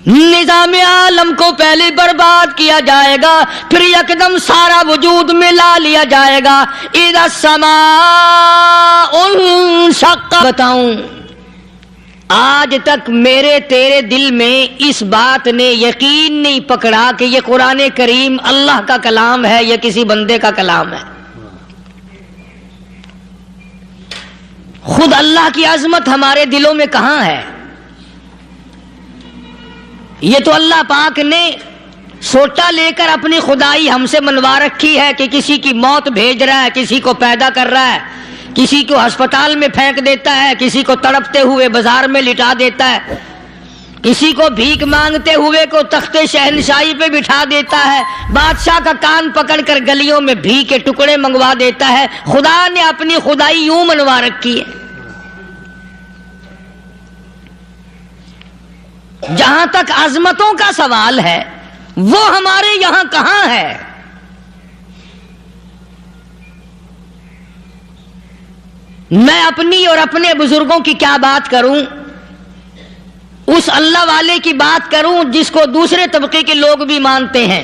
نظام عالم کو پہلے برباد کیا جائے گا، پھر یکدم سارا وجود ملا لیا جائے گا۔ اذا السماء انشقت۔ بتاؤں آج تک میرے تیرے دل میں اس بات نے یقین نہیں پکڑا کہ یہ قرآن کریم اللہ کا کلام ہے یا کسی بندے کا کلام ہے۔ خود اللہ کی عظمت ہمارے دلوں میں کہاں ہے؟ یہ تو اللہ پاک نے سوٹا لے کر اپنی خدائی ہم سے منوا رکھی ہے کہ کسی کی موت بھیج رہا ہے، کسی کو پیدا کر رہا ہے، کسی کو ہسپتال میں پھینک دیتا ہے، کسی کو تڑپتے ہوئے بازار میں لٹا دیتا ہے، کسی کو بھیک مانگتے ہوئے کو تخت شہنشاہی پہ بٹھا دیتا ہے، بادشاہ کا کان پکڑ کر گلیوں میں بھیک کے ٹکڑے منگوا دیتا ہے۔ خدا نے اپنی خدائی یوں منوا رکھی ہے۔ جہاں تک عظمتوں کا سوال ہے وہ ہمارے یہاں کہاں ہے؟ میں اپنی اور اپنے بزرگوں کی کیا بات کروں، اس اللہ والے کی بات کروں جس کو دوسرے طبقے کے لوگ بھی مانتے ہیں۔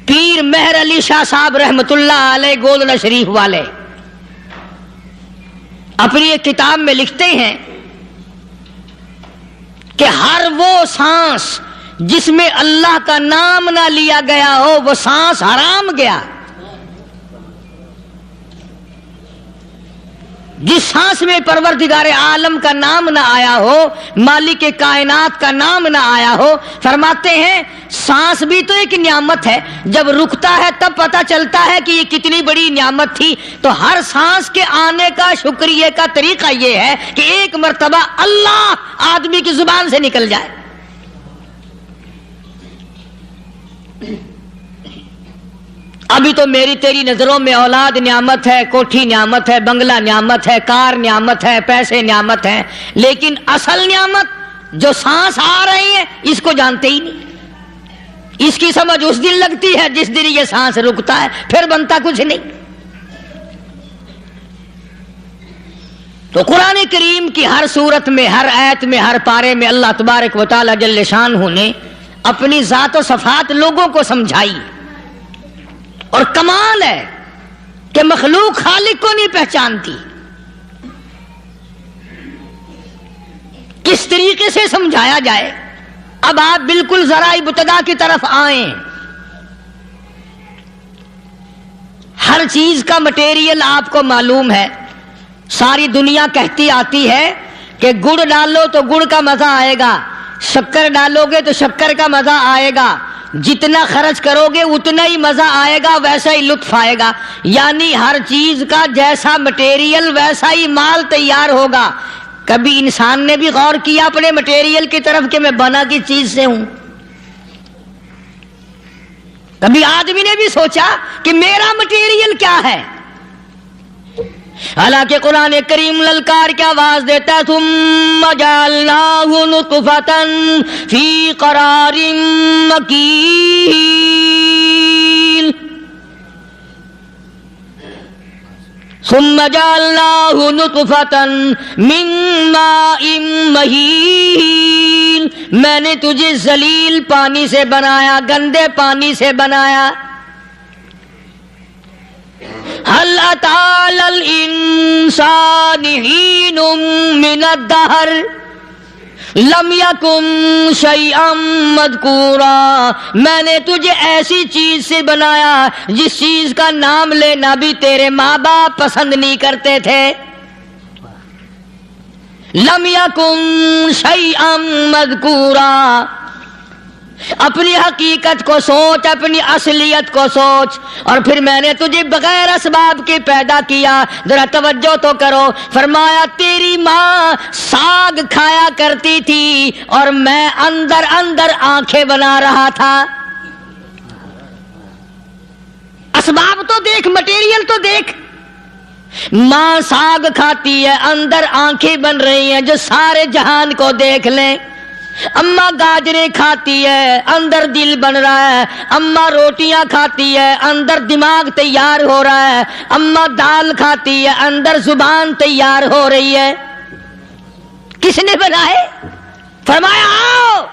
پیر مہر علی شاہ صاحب رحمت اللہ علیہ گولڈن شریف والے اپنی ایک کتاب میں لکھتے ہیں کہ ہر وہ سانس جس میں اللہ کا نام نہ لیا گیا ہو وہ سانس حرام گیا۔ جس سانس میں پروردگار عالم کا نام نہ آیا ہو، مالک کائنات کا نام نہ آیا ہو، فرماتے ہیں سانس بھی تو ایک نعمت ہے، جب رکتا ہے تب پتہ چلتا ہے کہ یہ کتنی بڑی نعمت تھی۔ تو ہر سانس کے آنے کا شکریہ کا طریقہ یہ ہے کہ ایک مرتبہ اللہ آدمی کی زبان سے نکل جائے۔ ابھی تو میری تیری نظروں میں اولاد نعمت ہے، کوٹھی نعمت ہے، بنگلہ نعمت ہے، کار نعمت ہے، پیسے نعمت ہے، لیکن اصل نعمت جو سانس آ رہی ہے اس کو جانتے ہی نہیں۔ اس کی سمجھ اس دن لگتی ہے جس دن یہ سانس رکتا ہے، پھر بنتا کچھ نہیں۔ تو قرآن کریم کی ہر صورت میں، ہر آیت میں، ہر پارے میں اللہ تبارک و تعالی جل شانہ نے اپنی ذات و صفات لوگوں کو سمجھائی۔ اور کمال ہے کہ مخلوق خالق کو نہیں پہچانتی۔ کس طریقے سے سمجھایا جائے؟ اب آپ بالکل ذرا ابتدا کی طرف آئیں۔ ہر چیز کا مٹیریل آپ کو معلوم ہے۔ ساری دنیا کہتی آتی ہے کہ گڑ ڈالو تو گڑ کا مزہ آئے گا، شکر ڈالو گے تو شکر کا مزہ آئے گا، جتنا خرچ کرو گے اتنا ہی مزہ آئے گا، ویسا ہی لطف آئے گا۔ یعنی ہر چیز کا جیسا مٹیریل ویسا ہی مال تیار ہوگا۔ کبھی انسان نے بھی غور کیا اپنے مٹیریل کی طرف کہ میں بنا کس چیز سے ہوں؟ کبھی آدمی نے بھی سوچا کہ میرا مٹیریل کیا ہے؟ حالانکہ قرآن کریم للکار کی آواز دیتا ہے ثم جعلناہ نطفۃ فی قرار مکین، ثم جعلناہ نطفۃ من ماء مہین، میں نے تجھے ذلیل پانی سے بنایا، گندے پانی سے بنایا۔ هل أتى على الإنسان حين من الدهر لم يكن شيئا مذكورا، میں نے تجھے ایسی چیز سے بنایا جس چیز کا نام لینا بھی تیرے ماں باپ پسند نہیں کرتے تھے۔ لم يكن شيئا مذكورا، اپنی حقیقت کو سوچ، اپنی اصلیت کو سوچ۔ اور پھر میں نے تجھے بغیر اسباب کے پیدا کیا۔ ذرا توجہ تو کرو، فرمایا تیری ماں ساگ کھایا کرتی تھی اور میں اندر اندر آنکھیں بنا رہا تھا۔ اسباب تو دیکھ، مٹیریل تو دیکھ۔ ماں ساگ کھاتی ہے، اندر آنکھیں بن رہی ہیں جو سارے جہان کو دیکھ لیں۔ اماں گاجریں کھاتی ہے، اندر دل بن رہا ہے۔ اماں روٹیاں کھاتی ہے، اندر دماغ تیار ہو رہا ہے۔ اماں دال کھاتی ہے، اندر زبان تیار ہو رہی ہے۔ کس نے بنائے؟ فرمایا آؤ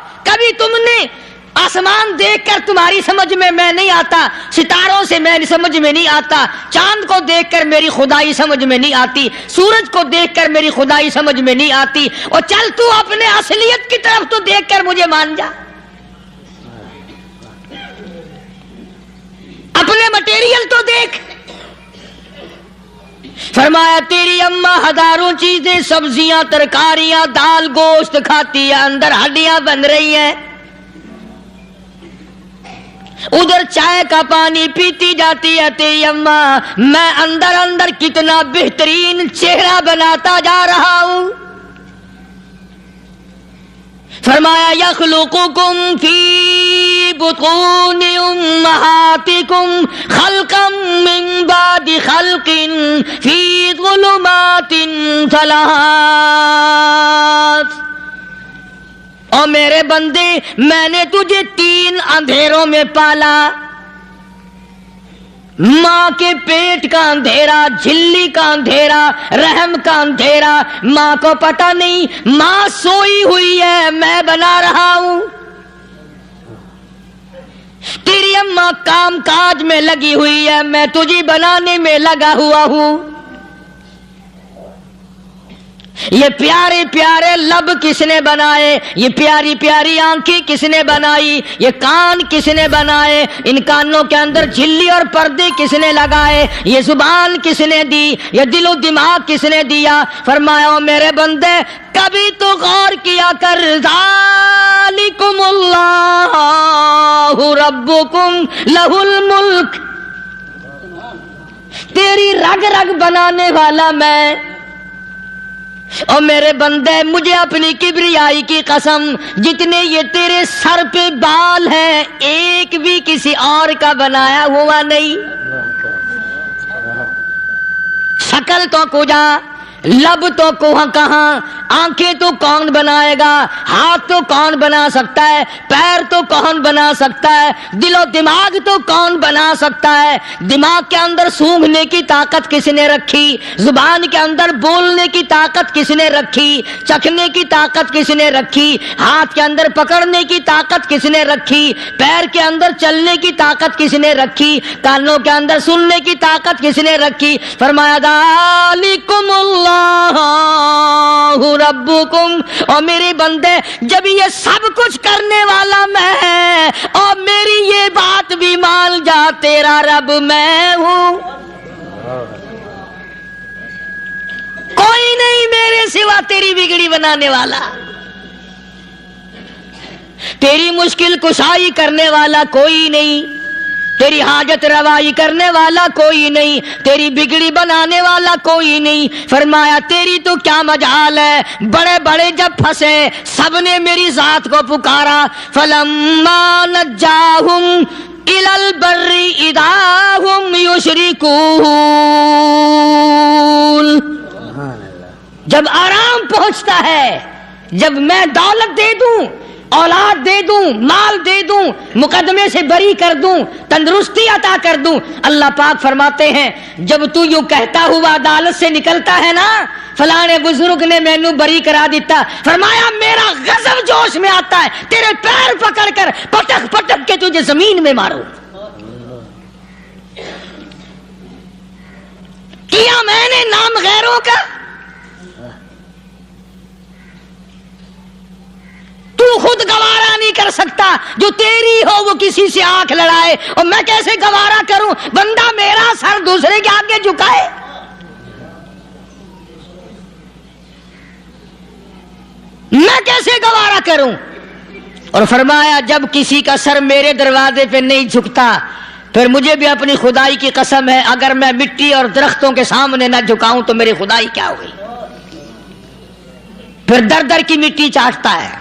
کبھی تم نے آسمان دیکھ کر تمہاری سمجھ میں نہیں آتا، ستاروں سے میں سمجھ میں نہیں آتا، چاند کو دیکھ کر میری خدائی سمجھ میں نہیں آتی، سورج کو دیکھ کر میری خدائی سمجھ میں نہیں آتی، اور چل تو اپنے اصلیت کی طرف تو دیکھ کر مجھے مان جا، اپنے مٹیریل تو دیکھ۔ فرمایا تیری اماں ہزاروں چیزیں، سبزیاں، ترکاریاں، دال، گوشت کھاتی ہے، اندر ہڈیاں بن رہی ہیں، ادھر چائے کا پانی پیتی جاتی ہے تیری اماں، میں اندر اندر کتنا بہترین چہرہ بناتا جا رہا ہوں۔ فرمایا یخلقکم فی بطون امہاتکم خلقا من بعد خلق فی ظلمات ثلاث، اور میرے بندے میں نے تجھے 3 اندھیروں میں پالا، ماں کے پیٹ کا اندھیرا، جھلی کا اندھیرا، رحم کا اندھیرا، ماں کو پتہ نہیں ماں سوئی ہوئی ہے، میں بنا رہا ہوں، تیری اماں کام کاج میں لگی ہوئی ہے، میں تجھے بنانے میں لگا ہوا ہوں۔ یہ پیارے پیارے لب کس نے بنائے، یہ پیاری پیاری آنکھیں کس نے بنائی، یہ کان کس نے بنائے، ان کانوں کے اندر جھلی اور پردے کس نے لگائے، یہ زبان کس نے دی، یہ دل و دماغ کس نے دیا۔ فرمایا او میرے بندے کبھی تو غور کیا کر، ذالکم اللہ ربکم لہ الملک، تیری رگ رگ بنانے والا میں، اور میرے بندے مجھے اپنی کبریائی کی قسم، جتنے یہ تیرے سر پہ بال ہیں ایک بھی کسی اور کا بنایا ہوا نہیں، شکل تو کجا، لب تو کہاں، آنکھیں تو کون بنائے گا، ہاتھ تو کون بنا سکتا ہے، پیر تو کون بنا سکتا ہے، دل و دماغ تو کون بنا سکتا ہے، دماغ کے اندر سونگھنے کی طاقت کس نے رکھی، زبان کے اندر بولنے کی طاقت کس نے رکھی، چکھنے کی طاقت کس نے رکھی، ہاتھ کے اندر پکڑنے کی طاقت کس نے رکھی، پیر کے اندر چلنے کی طاقت کس نے رکھی، کانوں کے اندر سننے کی طاقت کس نے رکھی۔ فرمایا ذالکم اللہ ربکم، اور میرے بندے جب یہ سب کچھ کرنے والا میں، اور میری یہ بات بھی مان جا تیرا رب میں ہوں، کوئی نہیں میرے سوا تیری بگڑی بنانے والا، تیری مشکل کشائی کرنے والا کوئی نہیں، تیری حاجت روائی کرنے والا کوئی نہیں، تیری بگڑی بنانے والا کوئی نہیں۔ فرمایا تیری تو کیا مجال ہے، بڑے بڑے جب پھنسے سب نے میری ذات کو پکارا، فلما نجاہم الی البر اذا ہم یشرکون، جب آرام پہنچتا ہے، جب میں دولت دے دوں، اولاد دے دوں، مال دے دوں، مقدمے سے بری کر دوں، تندرستی عطا کر دوں، اللہ پاک فرماتے ہیں جب تو یوں کہتا ہوا عدالت سے نکلتا ہے نا، فلانے بزرگ نے مینوں بری کرا دیتا، فرمایا میرا غضب جوش میں آتا ہے، تیرے پیر پکڑ کر پٹک پٹک کے تجھے زمین میں ماروں۔ کیا میں نے نام غیروں کا، تو خود گوارا نہیں کر سکتا، جو تیری ہو وہ کسی سے آنکھ لڑائے، اور میں کیسے گوارا کروں بندہ میرا سر دوسرے کے آگے جھکائے۔ میں کیسے گوارا کروں؟ اور فرمایا جب کسی کا سر میرے دروازے پہ نہیں جھکتا، پھر مجھے بھی اپنی خدائی کی قسم ہے، اگر میں مٹی اور درختوں کے سامنے نہ جھکاؤں تو میری خدائی کیا ہوئی؟ پھر در در کی مٹی چاٹتا ہے۔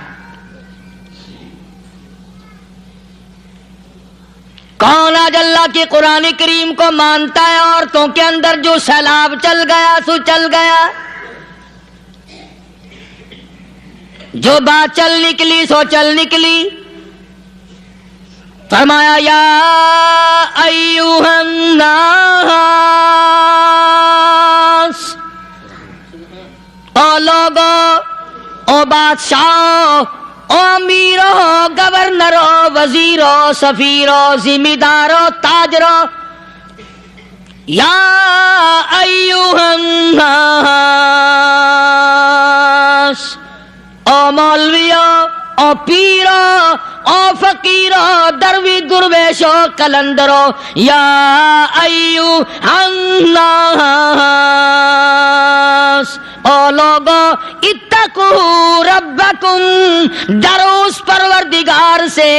کون آج اللہ کے قرآن کریم کو مانتا ہے؟ عورتوں کے اندر جو سیلاب چل گیا سو چل گیا، جو بات چل نکلی سو چل نکلی۔ فرمایا یا ایھا الناس، او لوگو، او بادشاہ، او امیر امیرو گورنرو وزیرو سفیرو ذمہ تاجرو یا ایھا الناس، او مولویو، او پیرو، او فقیرو، دروی درویشو کلندرو، یا ایھا الناس، او لوگو اتقو ربکم، ڈرو اس پروردگار سے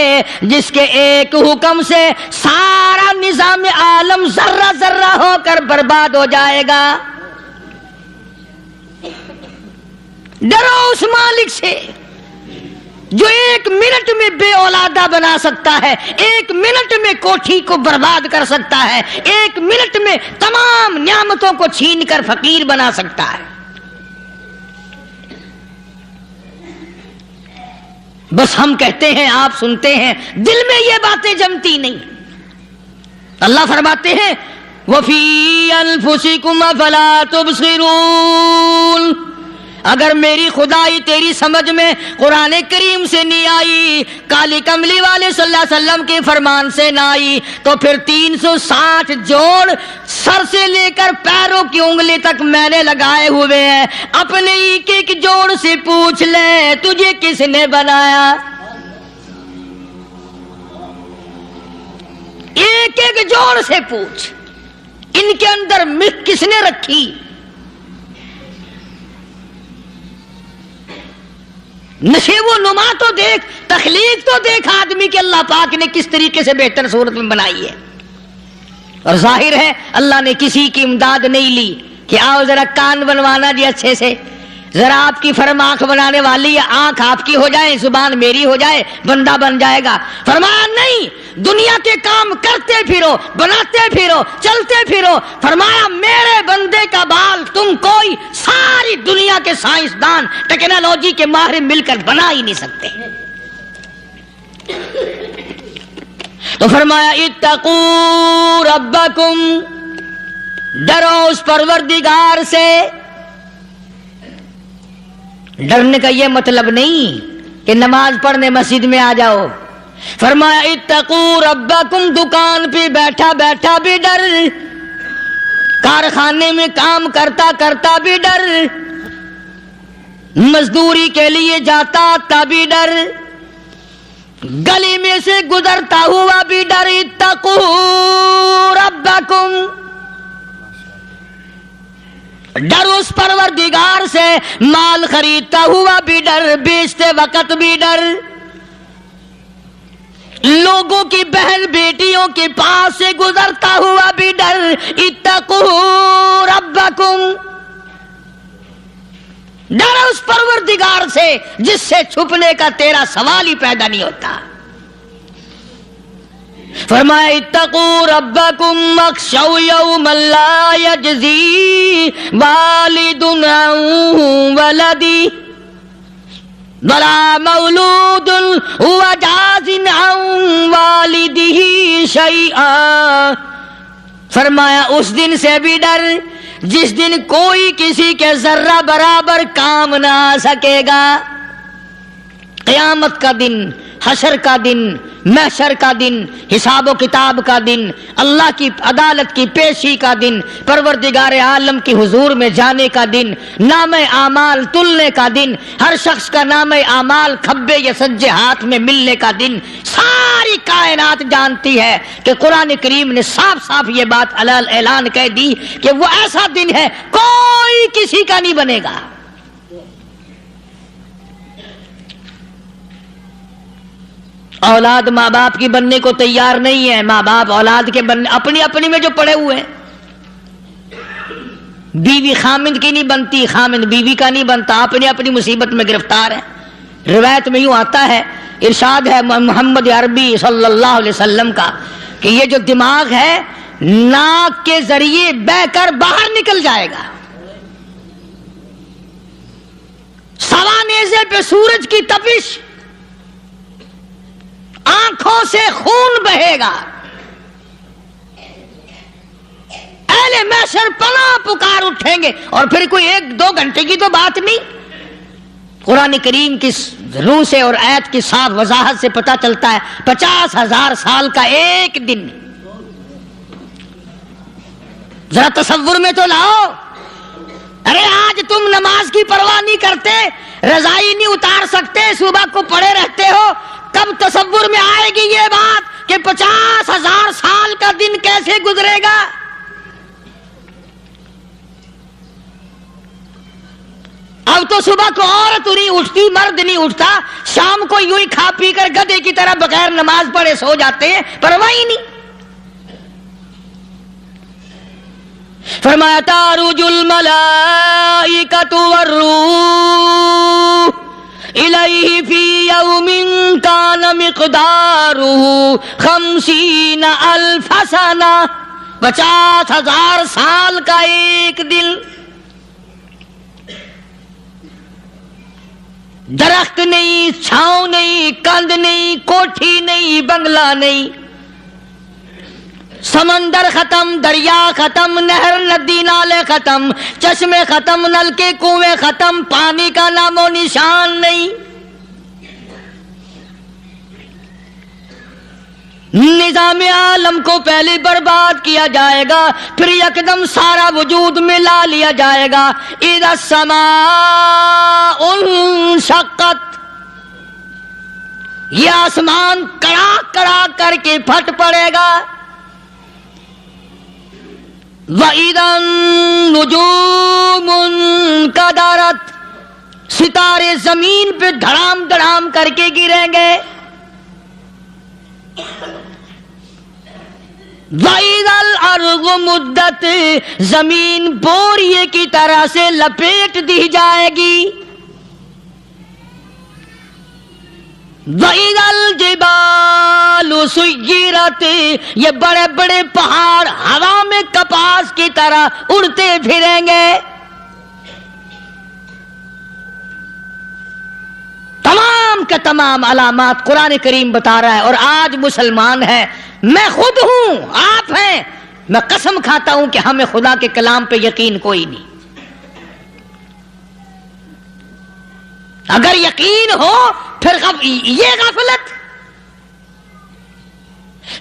جس کے ایک حکم سے سارا نظام عالم ذرہ ذرہ ہو کر برباد ہو جائے گا۔ ڈرو اس مالک سے جو ایک منٹ میں بے اولادہ بنا سکتا ہے، ایک منٹ میں کوٹھی کو برباد کر سکتا ہے، ایک منٹ میں تمام نعمتوں کو چھین کر فقیر بنا سکتا ہے۔ بس ہم کہتے ہیں، آپ سنتے ہیں، دل میں یہ باتیں جمتی نہیں۔ اللہ فرماتے ہیں وَفِي أَنفُسِكُمْ أَفَلَا تُبْصِرُونَ، اگر میری خدائی تیری سمجھ میں قرآن کریم سے نہیں آئی، کالی کملی والے صلی اللہ علیہ وسلم کے فرمان سے نہ آئی، تو پھر 360 جوڑ سر سے لے کر پیروں کی انگلی تک میں نے لگائے ہوئے ہیں، اپنے ایک ایک جوڑ سے پوچھ لے تجھے کس نے بنایا؟ ایک ایک جوڑ سے پوچھ، ان کے اندر مکھ کس نے رکھی؟ نشیب و نما تو دیکھ، تخلیق تو دیکھ آدمی کے اللہ پاک نے کس طریقے سے بہتر صورت میں بنائی ہے۔ اور ظاہر ہے اللہ نے کسی کی امداد نہیں لی کہ آؤ ذرا کان بنوانا جی اچھے سے، ذرا آپ کی فرم آنکھ بنانے والی ہے، آنکھ آپ کی ہو جائے، زبان میری ہو جائے، بندہ بن جائے گا۔ فرمایا نہیں، دنیا کے کام کرتے پھرو، بناتے پھرو، چلتے پھرو۔ فرمایا میرے بندے کا بال تم کوئی ساری دنیا کے سائنسدان ٹیکنالوجی کے ماہر مل کر بنا ہی نہیں سکتے۔ تو فرمایا اتقوا ربکم، ڈرو اس پروردگار سے۔ ڈرنے کا یہ مطلب نہیں کہ نماز پڑھنے مسجد میں آ جاؤ۔ فرمایا اتقوا ربکم، دکان پہ بیٹھا بیٹھا بھی ڈر، کارخانے میں کام کرتا کرتا بھی ڈر، مزدوری کے لیے جاتا تبھی ڈر، گلی میں سے گزرتا ہوا بھی ڈر۔ اتقوا ربکم، ڈر اس پروردگار سے، مال خریدتا ہوا بھی ڈر، بیچتے وقت بھی ڈر، لوگوں کی بہن بیٹیوں کے پاس سے گزرتا ہوا بھی ڈر۔ اتقوا ربکم، ڈر اس پروردگار سے جس سے چھپنے کا تیرا سوال ہی پیدا نہیں ہوتا۔ فرمایا اتقوا ربکم واخشوا یوما لا یجزی والد عن ولدہ ولا مولود هو جاز عن والدہ شیئا، فرمایا اس دن سے بھی ڈر جس دن کوئی کسی کے ذرہ برابر کام نہ آ سکے گا۔ قیامت کا دن، حشر کا دن، محشر کا دن، حساب و کتاب کا دن، اللہ کی عدالت کی پیشی کا دن، پروردگار عالم کی حضور میں جانے کا دن، نام اعمال تلنے کا دن، ہر شخص کا نام اعمال کھبے یا سجے ہاتھ میں ملنے کا دن۔ ساری کائنات جانتی ہے کہ قرآن کریم نے صاف صاف یہ بات اعلان کہہ دی کہ وہ ایسا دن ہے کوئی کسی کا نہیں بنے گا۔ اولاد ماں باپ کی بننے کو تیار نہیں ہے، ماں باپ اولاد کے بننے اپنی اپنی میں جو پڑے ہوئے ہیں۔ بیوی خامند کی نہیں بنتی، خامند بیوی کا نہیں بنتا، اپنی اپنی مصیبت میں گرفتار ہے۔ روایت میں یوں آتا ہے، ارشاد ہے محمد عربی صلی اللہ علیہ وسلم کا کہ یہ جو دماغ ہے ناک کے ذریعے بہہ کر باہر نکل جائے گا، سوا نیزے پہ سورج کی تپش، آنکھوں سے خون بہے گا، اہل محشر پناہ پکار اٹھیں گے، اور پھر کوئی 1-2 گھنٹے کی تو بات نہیں، قرآن کریم کی روح سے اور آیت کی صاف وضاحت سے پتہ چلتا ہے 50,000 سال کا ایک دن. ذرا تصور میں تو لاؤ. ارے آج تم نماز کی پرواہ نہیں کرتے, رضائی نہیں اتار سکتے, صبح کو پڑے رہتے ہو, کب تصور میں آئے گی یہ بات کہ 50,000 سال کا دن کیسے گزرے گا؟ اب تو صبح کو عورت نہیں اٹھتی, مرد نہیں اٹھتا, شام کو یوں ہی کھا پی کر گدھے کی طرح بغیر نماز پڑھے سو جاتے ہیں, پرواہ ہی نہیں. فرمایا تعرج الملائکۃ والروح الیہ فی یوم کان مقدارہ 50,000 سنہ. 50,000 سال کا ایک دن. درخت نہیں, چھاؤں نہیں, کند نہیں, کوٹھی نہیں, بنگلہ نہیں, سمندر ختم, دریا ختم, نہر ندی نالے ختم, چشمے ختم, نلکے کنویں ختم, پانی کا نام و نشان نہیں. نظام عالم کو پہلے برباد کیا جائے گا, پھر یکدم سارا وجود ملا لیا جائے گا. اذا السماء انشقت, یہ آسمان کڑاک کڑاک کر کے پھٹ پڑے گا. وَإِذَا النُّجُومُ انْكَدَرَتْ, ستارے زمین پہ دھڑام دھڑام کر کے گریں گے. وَإِذَا الْأَرْضُ مُدَّتْ, زمین بوریے کی طرح سے لپیٹ دی جائے گی. وَإِذَا الْجِبَالُ سُيِّرَتْ, یہ بڑے بڑے پہاڑ ہوا میں کپاس کی طرح اڑتے پھریں گے. تمام کے تمام علامات قرآن کریم بتا رہا ہے. اور آج مسلمان ہے, میں خود ہوں, آپ ہیں, میں قسم کھاتا ہوں کہ ہمیں خدا کے کلام پہ یقین کوئی نہیں. اگر یقین ہو پھر یہ غفلت.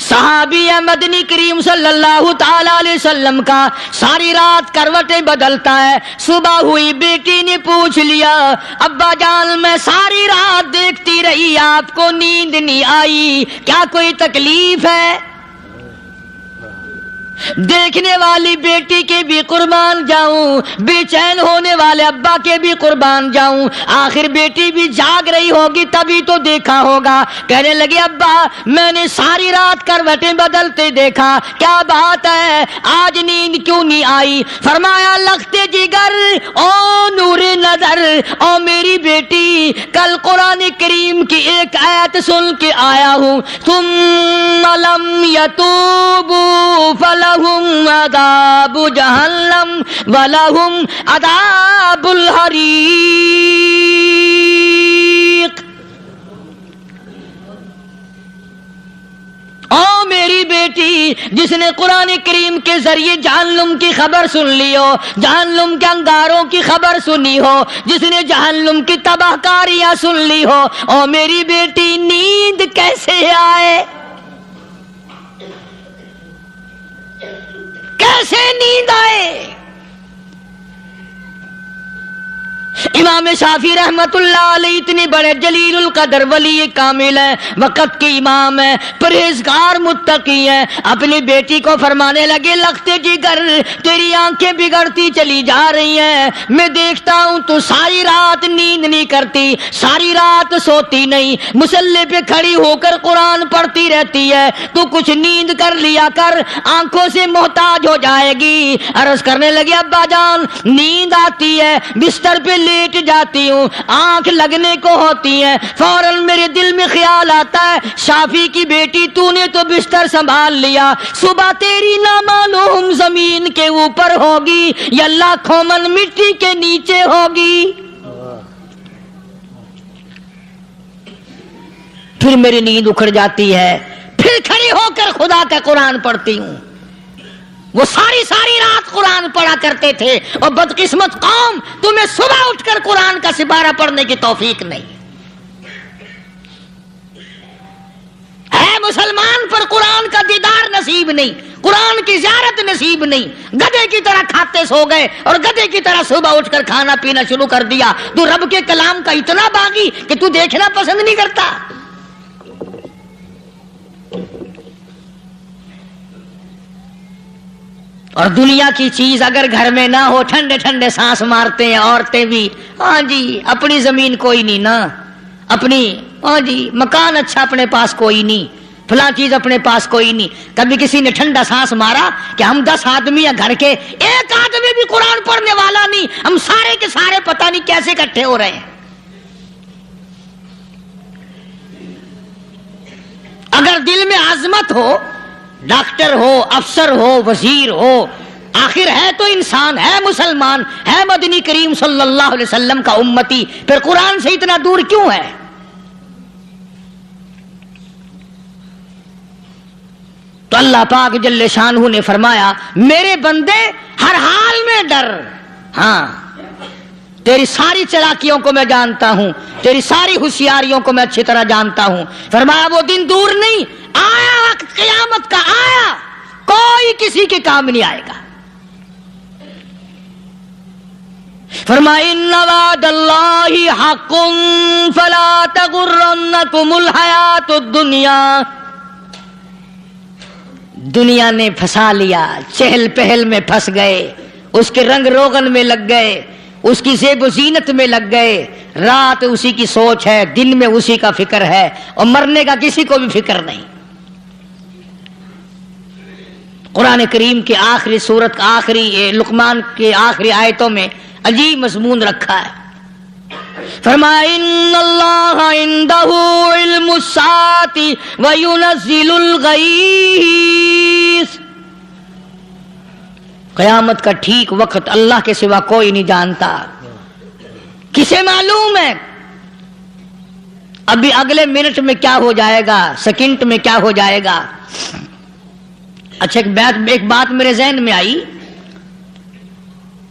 صحابی مدنی کریم صلی اللہ تعالی علیہ وسلم کا ساری رات کروٹیں بدلتا ہے. صبح ہوئی بیٹی نے پوچھ لیا, ابا جان میں ساری رات دیکھتی رہی, آپ کو نیند نہیں آئی, کیا کوئی تکلیف ہے؟ دیکھنے والی بیٹی کے بھی قربان جاؤں, بے چین ہونے والے ابا کے بھی قربان جاؤں. آخر بیٹی بھی جاگ رہی ہوگی تبھی تو دیکھا ہوگا. کہنے لگے ابا میں نے ساری رات کروٹیں بدلتے دیکھا, کیا بات ہے, آج نیند کیوں نہیں آئی؟ فرمایا لختے جگر او نور نظر, او میری بیٹی کل قرآن کریم کی ایک آیت سن کے آیا ہوں, ثم لم یتوبوا فلہم عذاب جہنم ولہم عذاب الحریق. او میری بیٹی جس نے قرآن کریم کے ذریعے جہنم کی خبر سن لی ہو, جہنم کے انگاروں کی خبر سنی ہو, جس نے جہنم کی تباہ کاریاں سن لی ہو, او میری بیٹی نیند کیسے آئے؟ کیسے نیند آئے؟ امام شافعی رحمت اللہ علیہ اتنے بڑے جلیل القدر ولی کامل ہیں, وقت کے امام ہیں, پرہیزگار متقی ہیں. اپنی بیٹی کو فرمانے لگے لختے جگر تیری آنکھیں بگڑتی چلی جا رہی ہیں, میں دیکھتا ہوں تو ساری رات نیند نہیں کرتی, ساری رات سوتی نہیں, مصلی پہ کھڑی ہو کر قرآن پڑھتی رہتی ہے, تو کچھ نیند کر لیا کر, آنکھوں سے محتاج ہو جائے گی. عرض کرنے لگے ابا جان نیند آتی ہے, بستر پہ لیٹ جاتی ہوں, آنکھ لگنے کو ہوتی ہے, فوراً میرے دل میں خیال آتا ہے شافی کی بیٹی تو نے تو بستر سنبھال لیا, صبح تیری نہ معلوم زمین کے اوپر ہوگی یا لاکھوں من مٹی کے نیچے ہوگی. پھر میری نیند اکھڑ جاتی ہے, پھر کھڑی ہو کر خدا کا قرآن پڑھتی ہوں. وہ ساری رات قرآن پڑھا کرتے تھے, اور بدقسمت قوم تمہیں صبح اٹھ کر قرآن کا سپارہ پڑھنے کی توفیق نہیں. مسلمان پر قرآن کا دیدار نصیب نہیں، قرآن کی زیارت نصیب نہیں، گدھے کی طرح کھاتے سو گئے اور گدھے کی طرح صبح اٹھ کر کھانا پینا شروع کر دیا، تو رب کے کلام کا اتنا باغی کہ تو دیکھنا پسند نہیں کرتا۔ اور دنیا کی چیز اگر گھر میں نہ ہو، ٹھنڈے ٹھنڈے سانس مارتے ہیں عورتیں بھی، ہاں جی اپنی زمین کوئی نہیں نا، اپنی ہاں جی مکان اچھا اپنے پاس کوئی نہیں، فلاں چیز اپنے پاس کوئی نہیں۔ کبھی کسی نے ٹھنڈا سانس مارا کہ ہم 10 آدمی ہیں گھر کے، ایک آدمی بھی قرآن پڑھنے والا نہیں، ہم سارے کے سارے پتہ نہیں کیسے اکٹھے ہو رہے ہیں۔ اگر دل میں عظمت ہو، ڈاکٹر ہو، افسر ہو، وزیر ہو، آخر ہے تو انسان، ہے مسلمان، ہے مدنی کریم صلی اللہ علیہ وسلم کا امتی، پھر قرآن سے اتنا دور کیوں ہے؟ تو اللہ پاک جل شانہ نے فرمایا میرے بندے ہر حال میں ڈر، ہاں تیری ساری چلاکیوں کو میں جانتا ہوں، تیری ساری ہوشیاریوں کو میں اچھی طرح جانتا ہوں۔ فرمایا وہ دن دور نہیں، آیا وقت قیامت کا، آیا، کوئی کسی کے کام نہیں آئے گا۔ فرمایا ان وعد اللہ حق فلا تغرنکم الحیات الدنیا۔ دنیا نے پھنسا لیا، چہل پہل میں پھنس گئے، اس کے رنگ روغن میں لگ گئے، اس کی زیب و زینت میں لگ گئے، رات اسی کی سوچ ہے، دن میں اسی کا فکر ہے، اور مرنے کا کسی کو بھی فکر نہیں۔ قرآن کریم کی آخری سورت کا آخری لقمان کے آخری آیتوں میں عجیب مضمون رکھا ہے۔ فرمایا ان اللہ عندہ علم الساعۃ وینزل الغیث۔ قیامت کا ٹھیک وقت اللہ کے سوا کوئی نہیں جانتا۔ کسے معلوم ہے ابھی اگلے منٹ میں کیا ہو جائے گا، سیکنڈ میں کیا ہو جائے گا؟ اچھا ایک بات میرے ذہن میں آئی،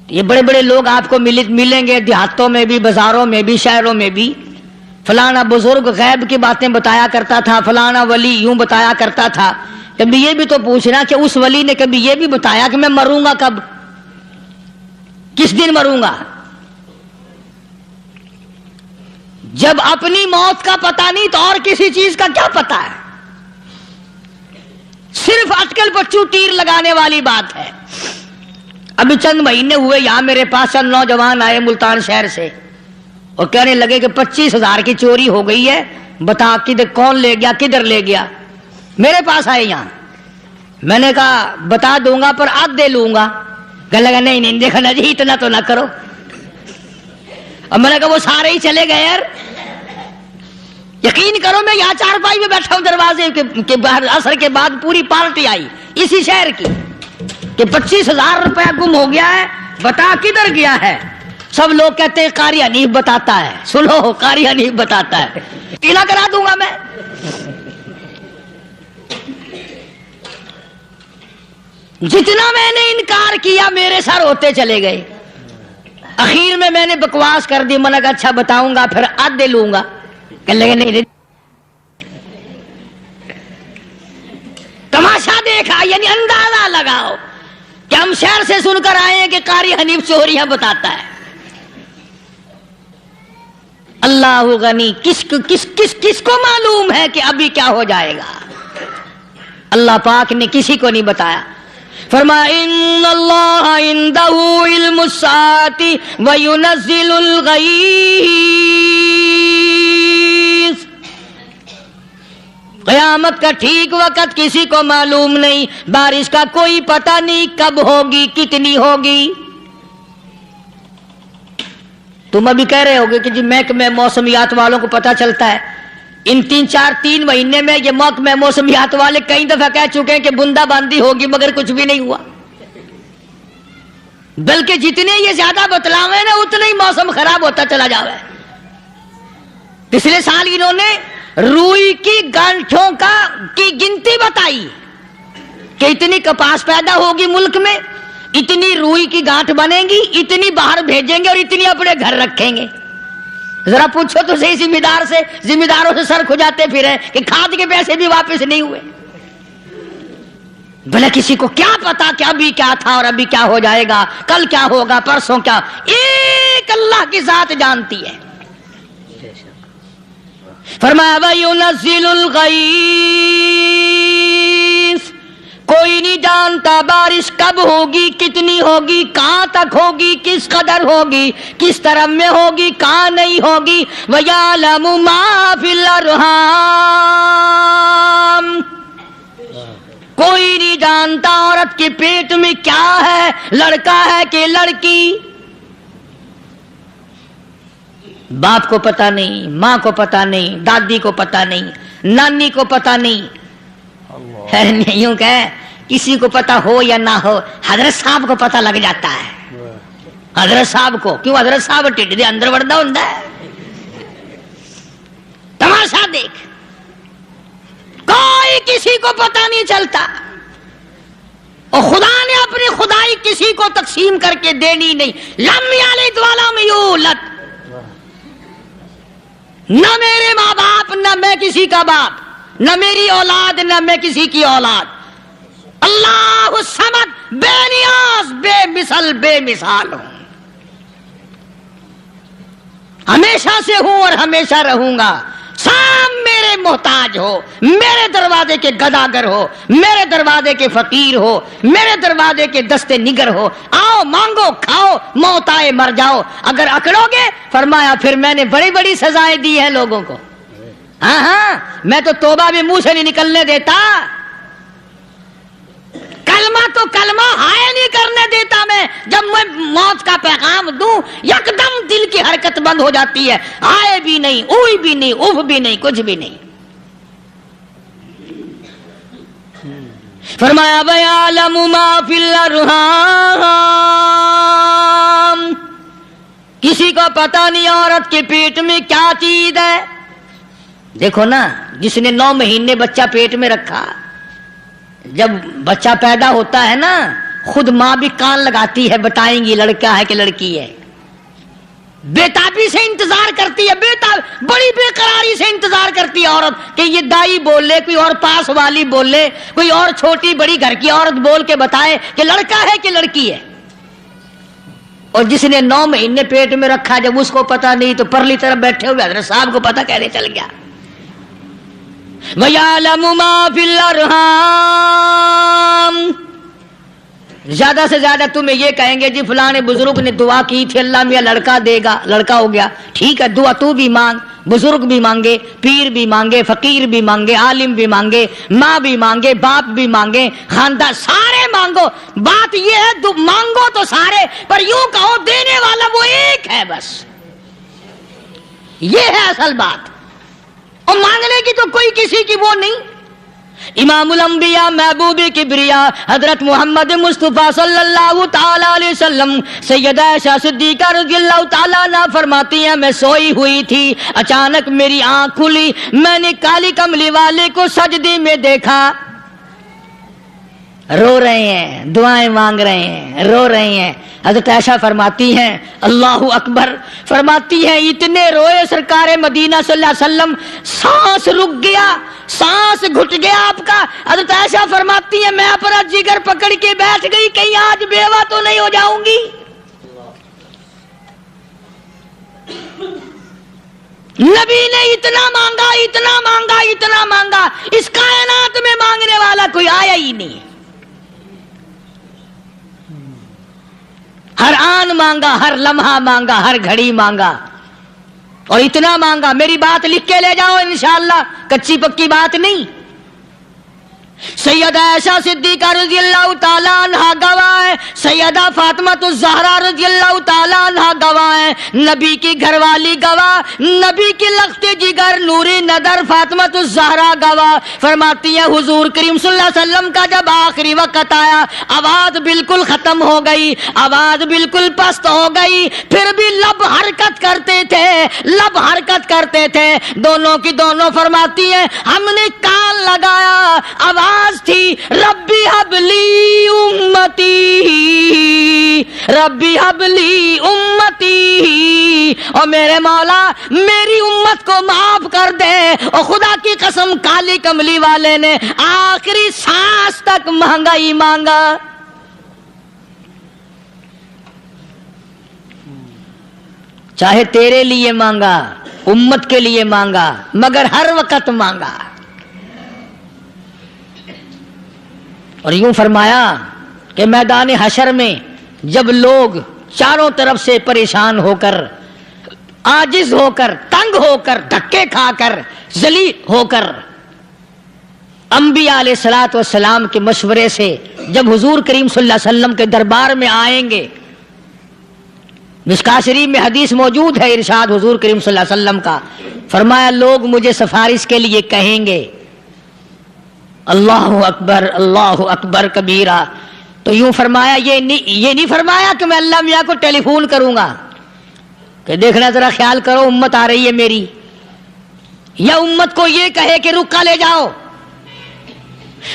یہ بڑے بڑے لوگ آپ کو ملیں گے دیہاتوں میں بھی، بازاروں میں بھی، شہروں میں بھی، فلانا بزرگ غیب کی باتیں بتایا کرتا تھا، فلانا ولی یوں بتایا کرتا تھا۔ کبھی یہ بھی تو پوچھنا کہ اس ولی نے کبھی یہ بھی بتایا کہ میں مروں گا کب، کس دن مروں گا؟ جب اپنی موت کا پتہ نہیں تو اور کسی چیز کا کیا پتہ ہے؟ صرف اٹکل پچو تیر لگانے والی بات ہے۔ ابھی چند مہینے ہوئے یہاں میرے پاس چند نوجوان آئے ملتان شہر سے اور کہنے لگے کہ 25,000 کی چوری ہو گئی ہے، بتا کدھر کون لے گیا، کدھر لے گیا؟ میرے پاس آئے یہاں، میں نے کہا بتا دوں گا پر آدھ دے لوں گا۔ کہنے لگا نہیں دیکھنا جی اتنا تو نہ کرو۔ اور میں نے کہا وہ سارے ہی چلے گئے یار، یقین کرو میں یہاں چارپائی میں بیٹھا ہوں دروازے کے باہر، عصر کے بعد پوری پارٹی آئی اسی شہر کی کہ 25,000 روپیہ گم ہو گیا ہے، بتا کدھر گیا ہے؟ سب لوگ کہتے ہیں قاری حنیف بتاتا ہے، سنو قاری حنیف بتاتا ہے، ٹیلا کرا دوں گا میں۔ جتنا میں نے انکار کیا میرے سر ہوتے چلے گئے، اخیر میں نے بکواس کر دی، میں نے کہا اچھا بتاؤں گا پھر آدھے لوں گا۔ کہنے لگے نہیں تماشا دیکھا، یعنی اندازہ لگاؤ کہ ہم شہر سے سن کر آئے ہیں کہ قاری حنیف چوریاں بتاتا ہے۔ اللہ غنی، کس کو معلوم ہے کہ ابھی کیا ہو جائے گا؟ اللہ پاک نے کسی کو نہیں بتایا۔ فرمایا ان اللہ عندہ علم الساعۃ وینزل الغیث۔ قیامت کا ٹھیک وقت کسی کو معلوم نہیں، بارش کا کوئی پتہ نہیں کب ہوگی، کتنی ہوگی۔ تم ابھی کہہ رہے ہوگے کہ جی محکمہ موسمیات والوں کو پتہ چلتا ہے، ان 3 مہینے میں یہ محکمہ موسمیات والے کئی دفعہ کہہ چکے ہیں کہ بندہ باندی ہوگی مگر کچھ بھی نہیں ہوا، بلکہ جتنے یہ زیادہ بتلاوے نا اتنا ہی موسم خراب ہوتا چلا جاوے۔ پچھلے سال انہوں نے روئی کی گانٹھوں کی گنتی بتائی کہ اتنی کپاس پیدا ہوگی ملک میں، اتنی روئی کی گانٹھ بنے گی، اتنی باہر بھیجیں گے اور اتنی اپنے گھر رکھیں گے۔ ذرا پوچھو تو صحیح ذمہ داروں سے سر کھجاتے پھرے کہ کھاد کے پیسے بھی واپس نہیں ہوئے. بھلا کسی کو کیا پتا کہ ابھی کیا تھا اور ابھی کیا ہو جائے گا, کل کیا ہوگا, پرسوں کیا. ایک اللہ کی ذات جانتی ہے. فرمایا وَيُنَزِّلُ الْغَيْثَ, کوئی نہیں جانتا بارش کب ہوگی, کتنی ہوگی, کہاں تک ہوگی, کس قدر ہوگی, کس طرف میں ہوگی, کہاں نہیں ہوگی. وَيَعْلَمُ مَا فِي الْأَرْحَامِ, کوئی نہیں جانتا عورت کے پیٹ میں کیا ہے, لڑکا ہے کہ لڑکی. باپ کو پتا نہیں, ماں کو پتا نہیں, دادی کو پتا نہیں, نانی کو پتا نہیں. یوں کہ کسی کو پتا ہو یا نہ ہو, حضرت صاحب کو پتا لگ جاتا ہے. حضرت صاحب کو کیوں, حضرت صاحب ٹھڈ دے اندر وڑدا ہوندا ہے. تماشا دیکھ, کوئی کسی کو پتا نہیں چلتا. اور خدا نے اپنی خدائی کسی کو تقسیم کر کے دینی نہیں. لم یلد ولم یولد, نہ میرے ماں باپ, نہ میں کسی کا باپ, نہ میری اولاد, نہ میں کسی کی اولاد. اللہ الصمد, بے نیاز, بے مثل, بے مثال ہوں. ہمیشہ سے ہوں اور ہمیشہ رہوں گا. سب میرے محتاج ہو, میرے دروازے کے گداگر ہو, میرے دروازے کے فقیر ہو, میرے دروازے کے دستے نگر ہو. آؤ مانگو کھاؤ, موت آئے مر جاؤ. اگر اکڑو گے, فرمایا پھر میں نے بڑی بڑی سزائیں دی ہیں لوگوں کو. ہاں, میں تو توبہ بھی منہ سے نہیں نکلنے دیتا. کلمہ تو کلمہ ہائے نہیں کرنے دیتا میں. جب میں موت کا پیغام دوں, یکدم دل کی حرکت بند ہو جاتی ہے. ہائے بھی نہیں, اوئی بھی نہیں, اف بھی نہیں, کچھ بھی نہیں. فرمایا وَيَعْلَمُ مَا فِي الْأَرْحَامِ, کسی کو پتا نہیں عورت کے پیٹ میں کیا چیز ہے. دیکھو نا, جس نے 9 مہینے بچہ پیٹ میں رکھا, جب بچہ پیدا ہوتا ہے نا, خود ماں بھی کان لگاتی ہے, بتائیں گی لڑکا ہے کہ لڑکی ہے. بےتابی سے انتظار کرتی ہے, بڑی بے قراری سے انتظار کرتی ہے عورت کہ یہ دائی بول لے, کوئی اور پاس والی بول لے, کوئی اور چھوٹی بڑی گھر کی عورت بول کے بتائے کہ لڑکا ہے کہ لڑکی ہے. اور جس نے 9 مہینے پیٹ میں رکھا, جب اس کو پتا نہیں تو پرلی طرف بیٹھے ہوئے حضرت صاحب کو پتا کیسے چل گیا. وَيَعْلَمُ مَا فِي الْأَرْحَامِ, زیادہ سے زیادہ تمہیں یہ کہیں گے جی فلاں بزرگ نے دعا کی تھی, اللہ میاں لڑکا دے گا, لڑکا ہو گیا. ٹھیک ہے, دعا تو بھی مانگ, بزرگ بھی مانگے, پیر بھی مانگے, فقیر بھی مانگے, عالم بھی مانگے, ماں بھی مانگے, باپ بھی مانگے, خاندان سارے مانگو. بات یہ ہے مانگو تو سارے, پر یوں کہو دینے والا وہ ایک ہے بس. یہ ہے اصل بات. اور مانگنے کی تو کوئی کسی کی وہ نہیں. امام الانبیاء محبوب کبریا حضرت محمد مصطفیٰ صلی اللہ تعالی علیہ وسلم سیدہ عائشہ صدیقہ رضی اللہ تعالیٰ عنہ فرماتی ہیں, میں سوئی ہوئی تھی, اچانک میری آنکھ کھلی, میں نے کالی کملی والے کو سجدے میں دیکھا, رو رہے ہیں, دعائیں مانگ رہے ہیں, رو رہے ہیں. حضرت عائشہ فرماتی ہیں اللہ اکبر, فرماتی ہیں اتنے روئے سرکار مدینہ صلی اللہ علیہ وسلم, سانس رک گیا, سانس گھٹ گیا آپ کا. حضرت عائشہ فرماتی ہیں میں اپنا جگر پکڑ کے بیٹھ گئی, کہیں آج بیوہ تو نہیں ہو جاؤں گی. نبی نے اتنا مانگا, اتنا مانگا, اتنا مانگا, اس کائنات میں مانگنے والا کوئی آیا ہی نہیں. ہر آن مانگا, ہر لمحہ مانگا, ہر گھڑی مانگا, اور اتنا مانگا. میری بات لکھ کے لے جاؤ انشاءاللہ, کچی پکی بات نہیں. سیدہ عائشہ صدیقہ رضی اللہ تعالیٰ عنہ گواہ ہے, سیدہ فاطمہ الزہرا رضی اللہ تعالیٰ عنہ گواہ ہے, نبی کی گھر والی گواہ, نبی کی لخت جگر نوری نظر فاطمہ الزہرا گواہ. فرماتی ہیں حضور کریم صلی اللہ علیہ وسلم کا جب آخری وقت آیا, آواز بالکل ختم ہو گئی, آواز بالکل پست ہو گئی, پھر بھی لب حرکت کرتے تھے, لب حرکت کرتے تھے, دونوں کی دونوں. فرماتی ہیں ہم نے کان لگایا, آواز آواز تھی ربی حبلی امتی، ربی حبلی امتی، اور میرے مولا میری امت کو معاف کر دے۔ اور خدا کی قسم کالی کملی والے نے آخری سانس تک مانگا ہی مانگا۔ چاہے تیرے لیے مانگا، امت کے لیے مانگا، مگر ہر وقت مانگا۔ اور یوں فرمایا کہ میدان حشر میں جب لوگ چاروں طرف سے پریشان ہو کر، عاجز ہو کر، تنگ ہو کر، دھکے کھا کر، ذلیل ہو کر، انبیاء علیہ الصلوۃ والسلام کے مشورے سے جب حضور کریم صلی اللہ علیہ وسلم کے دربار میں آئیں گے، مشکاۃ شریف میں حدیث موجود ہے، ارشاد حضور کریم صلی اللہ علیہ وسلم کا، فرمایا لوگ مجھے سفارش کے لیے کہیں گے اللہ اکبر کبیرہ، تو یوں فرمایا یہ نہیں فرمایا کہ میں اللہ میاں کو ٹیلی فون کروں گا کہ دیکھنا ذرا خیال کرو امت آ رہی ہے میری، یا امت کو یہ کہے کہ رکا لے جاؤ،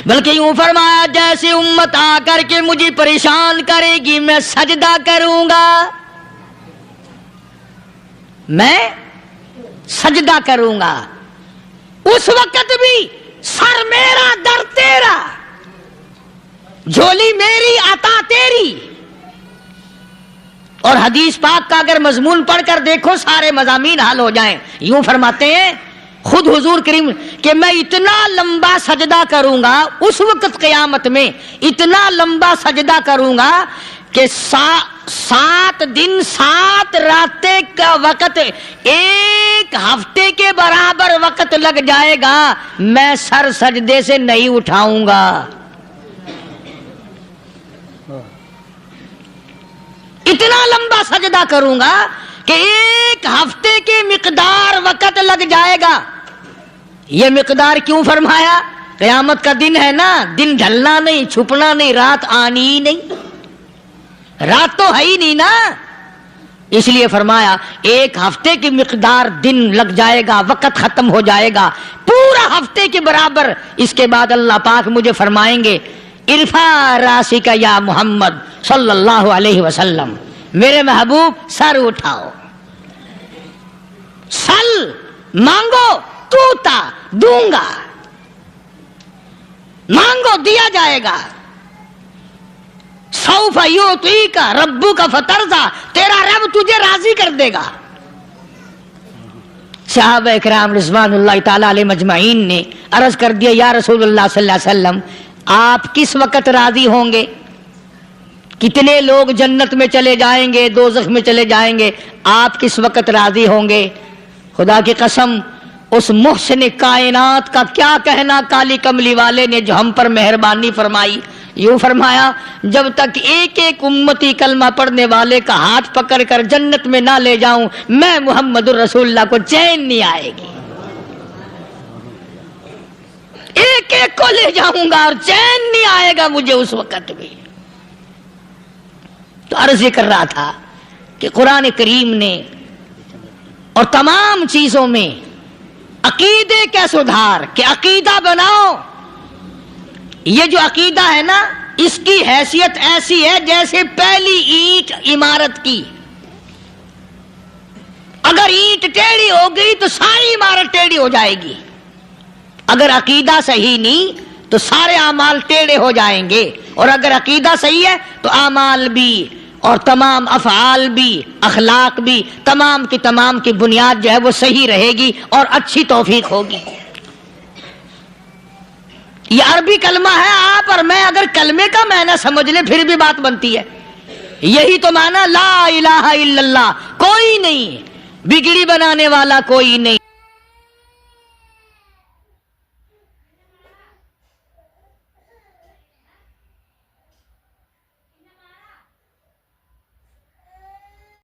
بلکہ یوں فرمایا جیسے امت آ کر کے مجھے پریشان کرے گی میں سجدہ کروں گا، میں سجدہ کروں گا، اس وقت بھی سر میرا در تیرا، جھولی میری عطا تیری۔ اور حدیث پاک کا اگر مضمون پڑھ کر دیکھو سارے مضامین حل ہو جائیں۔ یوں فرماتے ہیں خود حضور کریم کہ میں اتنا لمبا سجدہ کروں گا اس وقت قیامت میں، اتنا لمبا سجدہ کروں گا کہ 7 دن 7 راتیں کا وقت ایک ہفتے کے برابر وقت لگ جائے گا، میں سر سجدے سے نہیں اٹھاؤں گا۔ اتنا لمبا سجدہ کروں گا کہ ایک ہفتے کی مقدار وقت لگ جائے گا۔ یہ مقدار کیوں فرمایا؟ قیامت کا دن ہے نا، دن ڈھلنا نہیں، چھپنا نہیں، رات آنی ہی نہیں، رات تو ہے ہی نہیں نا، اس لیے فرمایا ایک ہفتے کی مقدار دن لگ جائے گا، وقت ختم ہو جائے گا پورا ہفتے کے برابر۔ اس کے بعد اللہ پاک مجھے فرمائیں گے ارفع راسک یا محمد صلی اللہ علیہ وسلم، میرے محبوب سر اٹھاؤ، سل مانگو توتا دوں گا، مانگو دیا جائے گا، سوف یعطیک ربک فترضی، تیرا رب تجھے راضی کر دے گا۔ صحابہ کرام رضوان اللہ تعالی علیہ مجمعین نے عرض کر دیا یا رسول اللہ صلی اللہ علیہ وسلم آپ کس وقت راضی ہوں گے؟ کتنے لوگ جنت میں چلے جائیں گے، دوزخ میں چلے جائیں گے، آپ کس وقت راضی ہوں گے؟ خدا کی قسم اس محسن کائنات کا کیا کہنا کالی کملی والے نے جو ہم پر مہربانی فرمائی۔ یوں فرمایا جب تک ایک ایک امتی کلمہ پڑھنے والے کا ہاتھ پکڑ کر جنت میں نہ لے جاؤں میں محمد الرسول اللہ کو چین نہیں آئے گی، ایک ایک کو لے جاؤں گا اور چین نہیں آئے گا مجھے اس وقت بھی۔ تو عرض یہ کر رہا تھا کہ قرآن کریم نے اور تمام چیزوں میں عقیدے کا سدھار کہ عقیدہ بناؤ، یہ جو عقیدہ ہے نا اس کی حیثیت ایسی ہے جیسے پہلی اینٹ عمارت کی، اگر اینٹ ٹیڑھی ہو گئی تو ساری عمارت ٹیڑھی ہو جائے گی، اگر عقیدہ صحیح نہیں تو سارے اعمال ٹیڑھے ہو جائیں گے، اور اگر عقیدہ صحیح ہے تو اعمال بھی اور تمام افعال بھی اخلاق بھی تمام کی بنیاد جو ہے وہ صحیح رہے گی اور اچھی توفیق ہوگی۔ یہ عربی کلمہ ہے، آپ اور میں اگر کلمے کا معنی سمجھ لیں پھر بھی بات بنتی ہے۔ یہی تو معنی لا الہ الا اللہ، کوئی نہیں، بگڑی بنانے والا کوئی نہیں۔